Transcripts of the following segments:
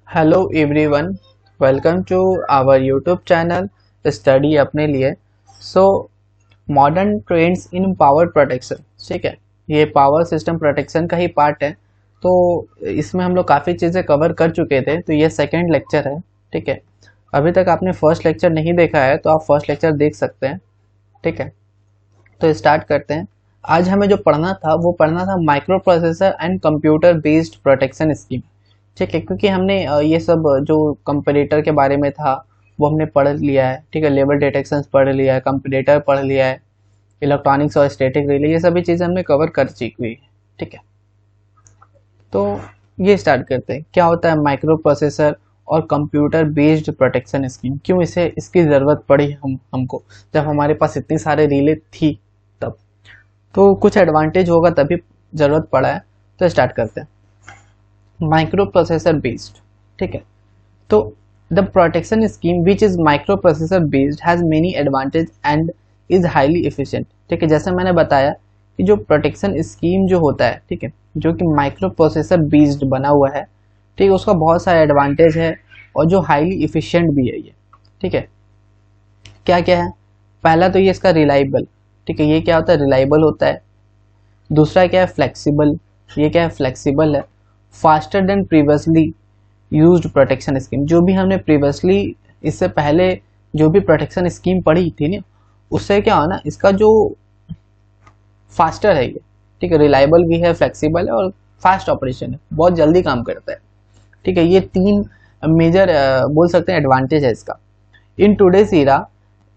Hello everyone, welcome to our YouTube channel study अपने लिए। So modern trends in power protection, ठीक है, ये पावर सिस्टम प्रोटेक्शन का ही पार्ट है। तो इसमें हम लोग काफ़ी चीज़ें कवर कर चुके थे, तो ये सेकंड लेक्चर है, ठीक है। अभी तक आपने फर्स्ट लेक्चर नहीं देखा है तो आप फर्स्ट लेक्चर देख सकते हैं, ठीक है। तो स्टार्ट करते हैं। आज हमें जो पढ़ना था वो पढ़ना था micro processor and computer based protection scheme, ठीक है। क्योंकि हमने ये सब जो कंपैरेटर के बारे में था वो हमने पढ़ लिया है, ठीक है। लेवल डिटेक्शन पढ़ लिया है, कंपैरेटर पढ़ लिया है, इलेक्ट्रॉनिक्स और स्टैटिक रिले, ये सभी चीज़ें हमने कवर कर चुकी हुई है, ठीक है। तो ये स्टार्ट करते हैं, क्या होता है माइक्रो प्रोसेसर और कंप्यूटर बेस्ड प्रोटेक्शन स्कीम, क्यों इसकी ज़रूरत पड़ी हमको जब हमारे पास इतनी सारे रिले थी तब। तो कुछ एडवांटेज होगा तभी ज़रूरत पड़ा है। तो स्टार्ट करते हैं माइक्रो प्रोसेसर बेस्ड, ठीक है। तो the protection scheme which is micro processor based has many advantage and is highly efficient, ठीक है। जैसे मैंने बताया कि जो प्रोटेक्शन स्कीम जो होता है, ठीक है, जो कि माइक्रो प्रोसेसर बेस्ड बना हुआ है, ठीक है, उसका बहुत सारा एडवांटेज है और जो हाईली एफिशिएंट भी है ये, ठीक है। क्या क्या है? पहला तो ये इसका रिलायबल, ठीक है, ये क्या होता है, रिलायबल होता है। दूसरा क्या है, फ्लेक्सिबल, ये क्या है, फ्लेक्सिबल है। Faster than previously used protection scheme, जो भी हमने प्रीवियसली इससे पहले जो भी प्रोटेक्शन स्कीम पढ़ी थी ना, उससे क्या हो ना, इसका जो फास्टर है ये, ठीक है, रिलायबल भी है, फ्लेक्सिबल है और फास्ट ऑपरेशन है, बहुत जल्दी काम करता है, ठीक है। ये तीन मेजर बोल सकते हैं एडवांटेज है इसका। In today's era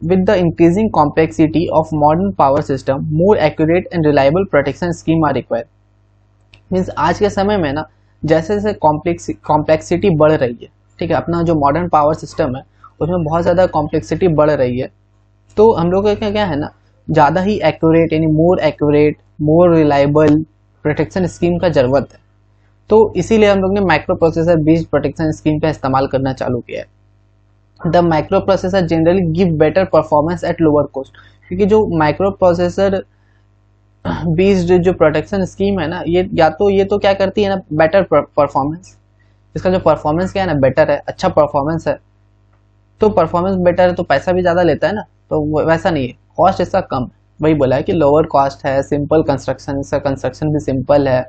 with the increasing complexity of modern power system, more accurate and reliable protection scheme are required। Means आज के समय में ना जैसे जैसे कॉम्प्लेक्सिटी बढ़ रही है, ठीक है, अपना जो मॉडर्न पावर सिस्टम है उसमें बहुत ज़्यादा कॉम्प्लेक्सिटी बढ़ रही है। तो हम लोग का क्या है ना, ज़्यादा ही एक्यूरेट यानी more accurate, more reliable protection scheme का ज़रूरत है। तो इसीलिए हम लोग ने micro processor based protection scheme का इस्तेमाल करना चालू किया है। The micro processor generally give better performance at lower cost, क्योंकि जो माइक्रो प्रोसेसर बेस्ड जो प्रोटेक्शन स्कीम है ना, ये तो क्या करती है ना, बेटर परफॉर्मेंस, इसका जो परफॉर्मेंस क्या है ना, बेटर है, अच्छा परफॉर्मेंस है। तो परफॉर्मेंस बेटर है तो पैसा भी ज़्यादा लेता है ना, तो वैसा नहीं है, कॉस्ट इसका कम है। वही बोला है कि लोअर कॉस्ट है, सिंपल कंस्ट्रक्शन, इसका कंस्ट्रक्शन भी सिंपल है,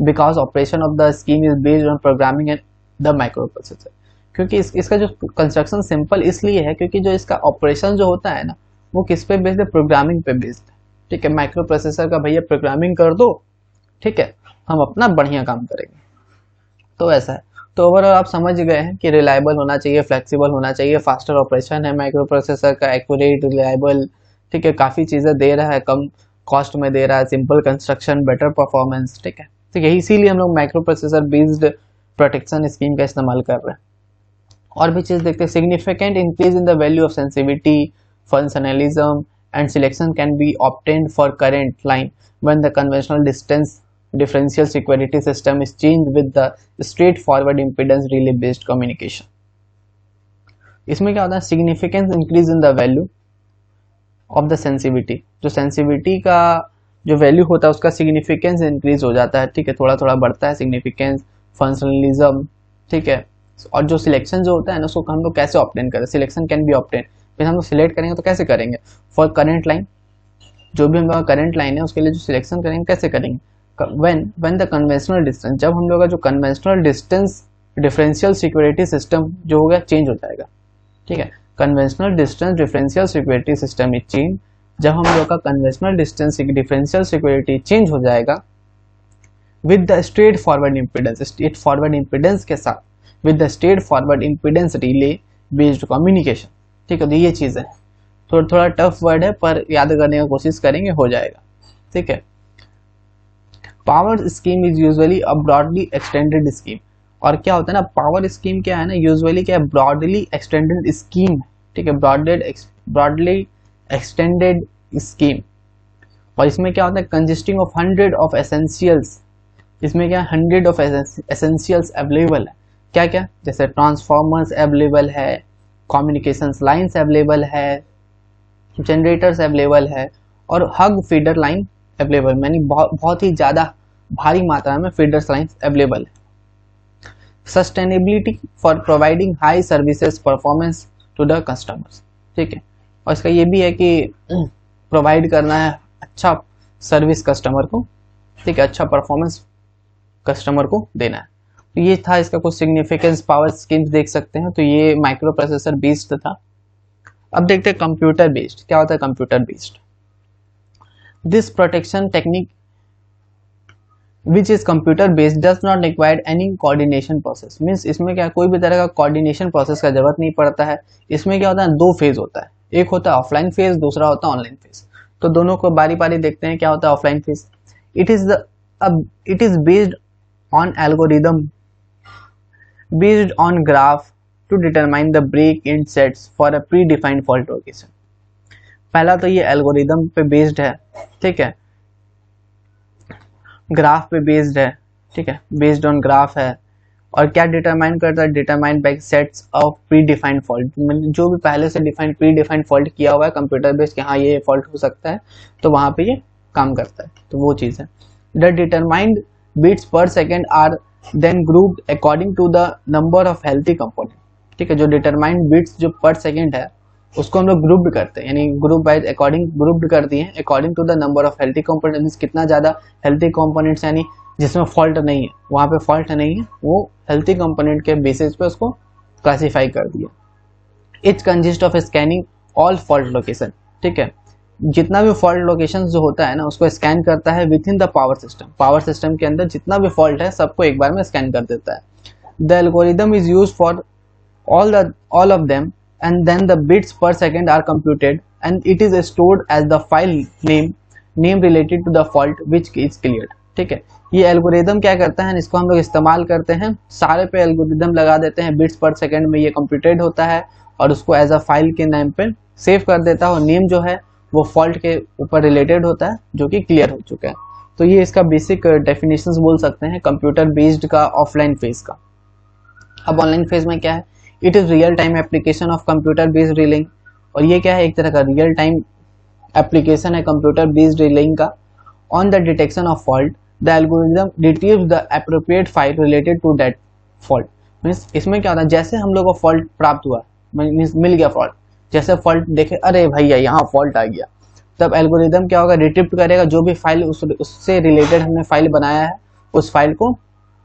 because operation of the scheme is based on programming and the micro processor. क्योंकि इसका जो कंस्ट्रक्शन सिंपल इसलिए है क्योंकि जो इसका ऑपरेशन जो होता है ना, वो किस पे बेस्ड है, प्रोग्रामिंग पे बेस्ड है, ठीक है। माइक्रो प्रोसेसर का भैया प्रोग्रामिंग कर दो, ठीक है, हम अपना बढ़िया काम करेंगे। तो ऐसा है। तो ओवरऑल आप समझ गए हैं कि रिलायबल होना चाहिए, फ्लेक्सिबल होना चाहिए, फास्टर ऑपरेशन है माइक्रो प्रोसेसर का, एक्यूरेट, रिलायबल, ठीक है, काफ़ी चीज़ें दे रहा है, कम कॉस्ट में दे रहा है, सिंपल कंस्ट्रक्शन, बेटर परफॉर्मेंस, ठीक है। तो यही इसीलिए हम लोग micro processor based protection scheme का इस्तेमाल कर रहे हैं। और भी चीज़ देखते हैं, significant increase in the value of sensitivity, functionalism and selection can be obtained for current line when the conventional distance differential security system is changed with the straight forward impedance relay based communication. इसमें क्या होता है, significance increase in the value of the sensitivity, जो sensitivity का जो value होता है उसका सिग्निफिकेंस इंक्रीज हो जाता है, ठीक है, थोड़ा थोड़ा बढ़ता है सिग्निफिकेंस, फंक्शनलिज्म, ठीक है। और जो सिलेक्शन जो होता है ना, उसको हम लोग कैसे ऑप्टेन करें, सिलेक्शन कैन बी ऑप्टेन, फिर हम लोग सिलेक्ट करेंगे तो कैसे करेंगे, फॉर करंट लाइन, जो भी हम लोग करंट लाइन है उसके लिए जो सिलेक्शन करेंगे कैसे करेंगे, व्हेन द कन्वेंशनल डिस्टेंस, जब हम लोग का जो conventional distance differential security system जो होगा चेंज हो जाएगा, ठीक है। Conventional distance differential security system is change, जब हम लोग का conventional distance differential security change हो जाएगा with the straight forward impedance के साथ, with the straight forward impedance relay based communication, ठीक है। तो ये चीज़ है, थोड़ा थोड़ा टफ वर्ड है पर याद करने की कोशिश करेंगे, हो जाएगा, ठीक है। Power scheme is usually a broadly extended scheme, और क्या होता है ना, पावर स्कीम क्या है ना, यूजुअली क्या है, ब्रॉडली एक्सटेंडेड स्कीम, ठीक है, ब्रॉडली एक्सटेंडेड स्कीम। और इसमें क्या होता है, कंसिस्टिंग ऑफ 100 ऑफ एसेंशियल्स, इसमें क्या 100 ऑफ एसेंशियल्स अवेलेबल है, क्या क्या, जैसे ट्रांसफॉर्मर्स अवेलेबल है, कम्युनिकेशंस लाइंस अवेलेबल है, जनरेटर्स अवेलेबल है, और हग फीडर लाइन अवेलेबल, यानी बहुत ही ज़्यादा भारी मात्रा में फीडर्स लाइंस अवेलेबल है। Sustainability for providing high services performance to the customers, ठीक है। और इसका ये भी है कि प्रोवाइड करना है अच्छा सर्विस कस्टमर को, ठीक है, अच्छा परफॉर्मेंस कस्टमर को देना है। तो ये था इसका कुछ सिग्निफिकेंस, पावर स्कीम्स देख सकते हैं। तो ये माइक्रो प्रोसेसर बेस्ड था। अब देखते हैं कंप्यूटर बेस्ड क्या होता है। Computer based, this protection technique which is computer based does not required any coordination process. Means इसमें क्या कोई भी तरह का कोऑर्डिनेशन प्रोसेस का जरूरत नहीं पड़ता है। इसमें क्या होता है, दो फेज होता है, एक होता है ऑफलाइन फेज, दूसरा होता है ऑनलाइन फेज। तो दोनों को बारी बारी देखते हैं। क्या होता है offline phase, it is based on algorithm based on graph to determine the break in sets for a predefined fault location. पहला तो ये एल्गोरिदम पे बेस्ड है, ठीक है, ग्राफ पे बेस्ड है, ठीक है, बेस्ड ऑन ग्राफ है। और क्या डिटरमाइन करता है, determine by sets of pre defined fault, जो भी पहले से डिफाइंड प्री डिफाइंड फॉल्ट किया हुआ है कंप्यूटर बेस्ड कि हाँ ये फॉल्ट हो सकता है, तो वहां पे ये काम करता है। तो वो चीज है। The determined beats per second are then grouped according to the number of healthy component, ठीक है। जो डिटरमाइंड बीट्स जो पर सेकेंड है उसको हम लोग ग्रुप्ड करते हैं, यानी ग्रुप वाइज अकॉर्डिंग ग्रुप्ड कर दिए according to the number of healthy component. Means कितना ज्यादा हेल्थी कंपोनेंट्स, यानी जिसमें फॉल्ट नहीं है, वहां पे फॉल्ट नहीं है, वो हेल्थी कंपोनेंट के बेसिस पे उसको क्लासीफाई कर दिया। It's consist of scanning all fault location, ठीक है। जितना भी फॉल्ट लोकेशन जो होता है ना उसको स्कैन करता है with in the power system. Power system के अंदर जितना भी फॉल्ट है सबको एक बार में स्कैन कर देता है। The algorithm is use for all of them and then the bits per second are computed and it is stored as the file name related to the fault which is cleared, ठीक है। ये algorithm क्या करता है, इसको हम लोग इस्तेमाल करते हैं, सारे पे एल्गोरिदम लगा देते हैं, बिट्स पर सेकंड में ये कंप्यूटेड होता है और उसको एज अ फाइल के नेम पे सेव कर देता है। और नेम जो है वो फॉल्ट के ऊपर रिलेटेड होता है जो कि क्लियर हो चुका है। तो ये इसका बेसिक डेफिनेशंस बोल सकते हैं कंप्यूटर बेस्ड का ऑफलाइन फेज का। अब ऑनलाइन फेज में क्या है, it is real time application of computer based drilling. और ये क्या है, एक तरह का रियल टाइम एप्लीकेशन है कंप्यूटर बेस्ड ड्रिलिंग का। On the detection of fault the algorithm retrieves the appropriate file related to that fault. Means इसमें क्या होता है, जैसे हम लोग को फॉल्ट प्राप्त हुआ, मीन्स मिल गया फॉल्ट, जैसे फॉल्ट देखे अरे भैया यहाँ फॉल्ट आ गया, तब एल्गोरिदम क्या होगा, रिट्रीव करेगा जो भी फाइल उससे रिलेटेड हमने फाइल बनाया है उस फाइल को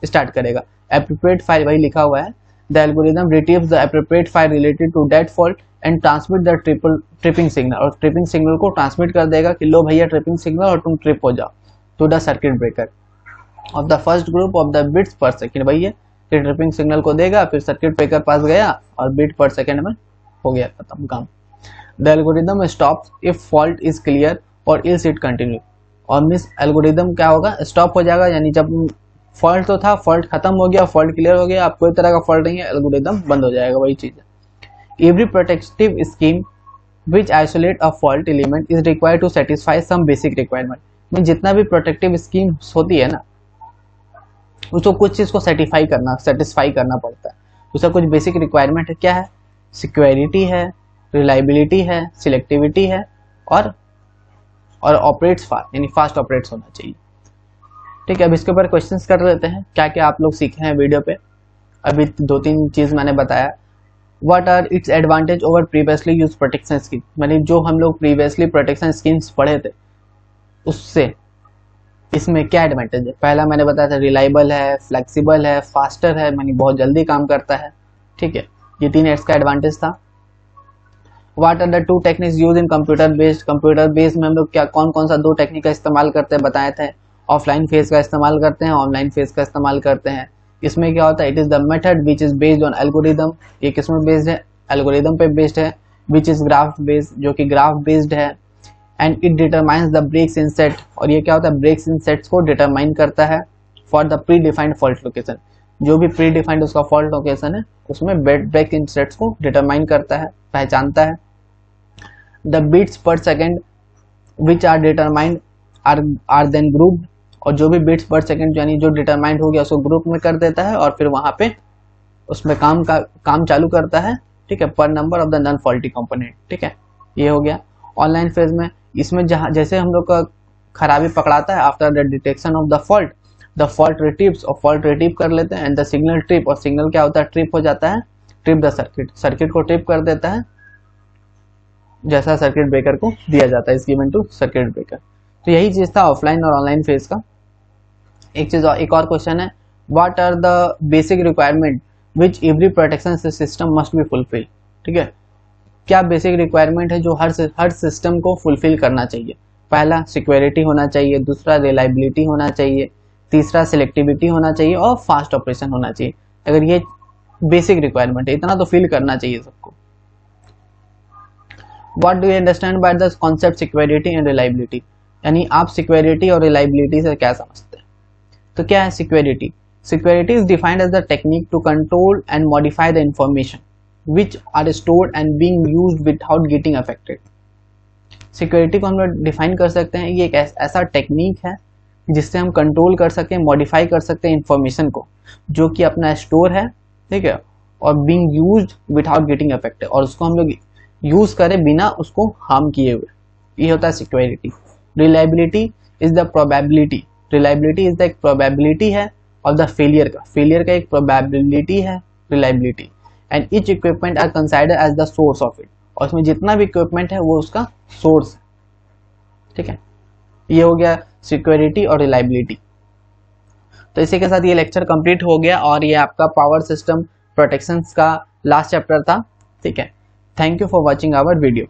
स्टार्ट करेगा। एप्रोप्रिएट फाइल वही लिखा हुआ है। The algorithm retrieves the appropriate file related to that fault and transmit the tripping signal, और ट्रिपिंग सिग्नल को ट्रांसमिट कर देगा कि लो भैया ट्रिपिंग सिग्नल और तुम ट्रिप हो जाओ to the circuit breaker of the first group of the bits per second. भैया फिर ट्रिपिंग सिग्नल को देगा, फिर सर्किट ब्रेकर पास गया और बिट पर सेकेंड में हो गया खत्म काम। The algorithm stops if fault is clear और इल्स इट कंटिन्यू। और मिस एल्गोरिदम क्या होगा, स्टॉप हो जाएगा, यानी जब फॉल्ट तो था, फॉल्ट खत्म हो गया, फॉल्ट क्लियर हो गया, अब कोई तरह का फॉल्ट नहीं है, एल्गोरिदम बंद हो जाएगा, वही चीज है। Every protective scheme which isolate a fault element is required to satisfy some basic requirement. में जितना भी प्रोटेक्टिव स्कीम होती है ना उसको कुछ चीज को सेटिस्फाई करना पड़ता है। उसका कुछ बेसिक रिक्वायरमेंट है, क्या है, सिक्योरिटी है, रिलायबिलिटी है, सिलेक्टिविटी है और ऑपरेट्स फास्ट, यानी फास्ट ऑपरेट्स होना चाहिए, ठीक है। अब इसके ऊपर क्वेश्चंस कर लेते हैं, क्या क्या आप लोग सीखे हैं वीडियो पे। अभी दो तीन चीज मैंने बताया। What are its advantage over previously use protection scheme, यानी जो हम लोग प्रीवियसली प्रोटेक्शन स्कीम्स पढ़े थे उससे इसमें क्या एडवांटेज है। पहला मैंने बताया था रिलायबल है, फ्लेक्सिबल है, फास्टर है, यानी बहुत जल्दी काम करता है, ठीक है। ये तीन इसका एडवांटेज था। What are the two techniques use in computer based में हम लोग क्या कौन कौन सा दो टेक्निक का इस्तेमाल करते हैं बताए थे। ऑफलाइन फेज का इस्तेमाल करते हैं, ऑनलाइन फेज का इस्तेमाल करते हैं। इसमें क्या होता है, it is the method which is based on algorithm, ये किस में बेस्ड है, एल्गोरिदम पे बेस्ड है। विच इज ग्राफ बेस्ड, जो कि ग्राफ बेस्ड है। And it determines the breaks in set, और ये क्या होता है, ब्रेक्स इन सेट्स को डिटरमाइन करता है for the predefined fault location. जो भी प्री डिफाइंड उसका फॉल्ट लोकेशन है उसमें ब्रेक इन सेट्स को डिटरमाइन करता है, पहचानता है। The beats per second which are determined are then grouped, और जो भी बीट्स पर सेकंड यानी जो डिटरमाइंड हो गया उसको ग्रुप में कर देता है और फिर वहां पे उसमें काम चालू करता है, ठीक है, पर number of the non faulty component, ठीक है। ये हो गया ऑनलाइन फेज में। इसमें जहां जैसे हम लोग का खराबी पकड़ाता है after the detection of the fault, the fault retrieves और फॉल्ट रिट्रीव कर लेते हैं, एंड द सिग्नल ट्रिप और सिग्नल क्या होता है, ट्रिप हो जाता है, ट्रिप द सर्किट, सर्किट को ट्रिप कर देता है जैसा सर्किट ब्रेकर को दिया जाता है, is given to circuit breaker. तो यही चीज था ऑफलाइन और ऑनलाइन फेज का। एक और क्वेश्चन है, what are the basic requirement which every protection system must be fulfil. ठीक है, क्या बेसिक रिक्वायरमेंट है जो हर सिस्टम को फुलफिल करना चाहिए। पहला सिक्योरिटी होना चाहिए, दूसरा रिलायबिलिटी होना चाहिए, तीसरा सिलेक्टिविटी होना चाहिए और फास्ट ऑपरेशन होना चाहिए। अगर ये बेसिक रिक्वायरमेंट है, इतना तो फिल करना चाहिए सबको। What do you understand by the concept security and reliability, यानी आप सिक्योरिटी और रिलायबिलिटी से क्या समझते हैं। तो क्या है security, security is defined as the technique to control and modify the information which are stored and being used without getting affected। Security को हम लोग डिफाइन कर सकते हैं, ये एक ऐसा टेक्निक है जिससे हम कंट्रोल कर सकते हैं, मॉडिफाई कर सकते हैं इंफॉर्मेशन को जो कि अपना स्टोर है, ठीक है, और being used without getting affected, और उसको हम लोग यूज करें बिना उसको हार्म किए हुए, ये होता है security. Reliability is the probability, reliability is the एक प्रोबेबिलिटी है और द फेलियर का एक प्रोबेबिलिटी है reliability, and each equipment are considered as the source of it, और इसमें जितना भी इक्विपमेंट है वो उसका सोर्स है। ठीक है, ये हो गया सिक्योरिटी और रिलायबिलिटी। तो इसी के साथ ये लेक्चर कंप्लीट हो गया और ये आपका पावर सिस्टम प्रोटेक्शंस का लास्ट चैप्टर था। ठीक है, thank you for watching our video.